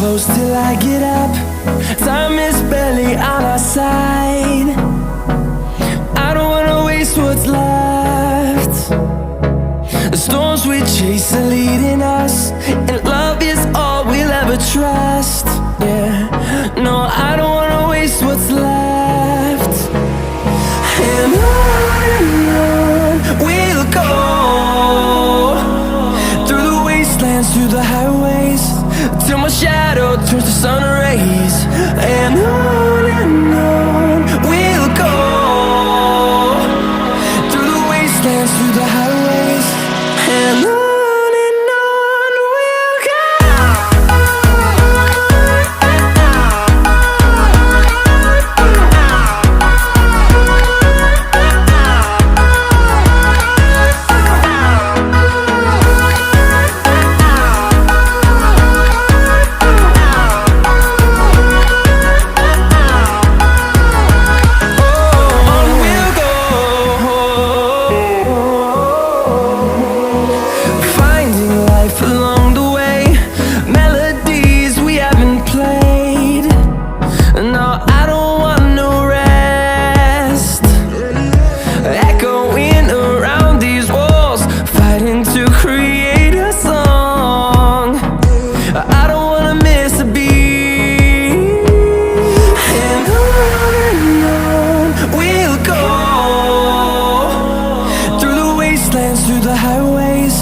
close till I get up. Time is barely on our side. I don't wanna waste what's left. The storms we chase are leading us, and love is all we'll ever trust. Yeah, no, I don't wanna waste what's left. And on we'll go, through the wastelands, through the highways, till my shadow turns to sun rays. And on we'll go, through the wastelands, through the highways, and on we'll go. Through the highways,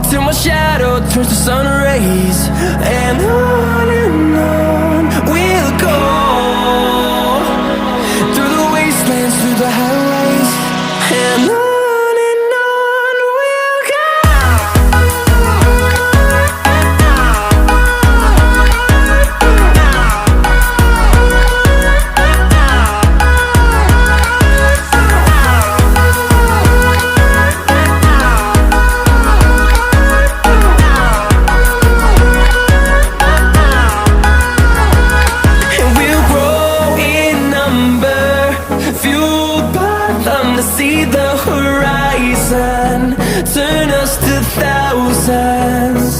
till my shadow turns to sun rays. And on we'll go, through the wastelands, through the highways, and on we'll go. To see the horizon turn us to thousands,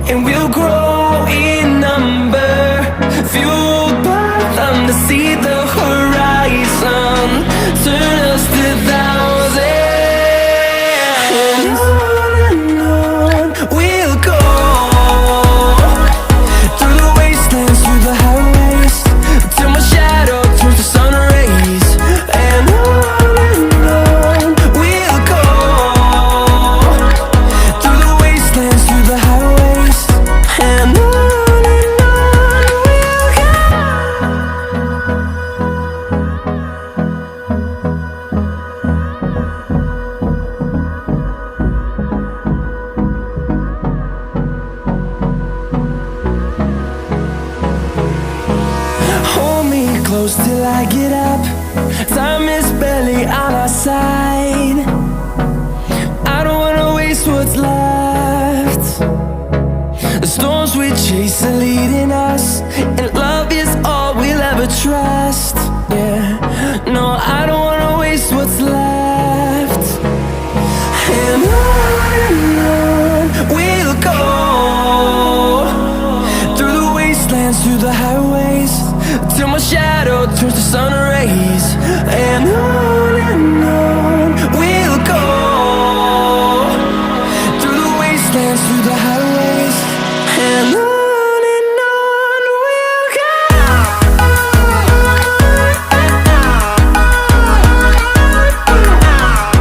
and we'll grow in number, fueled by them. To see the horizon turn us to thousands, and on we'll go, through the wastelands, through the highways, till my shadow turns to sun rays. And close till I get up. Time is barely on our side. I don't wanna waste what's left. The storms we chase are leading us, and love is all we'll ever trust. Yeah, no, I don't wanna waste what's left. And on we'll go, through the wastelands, through the highways, till my shadow turns to sun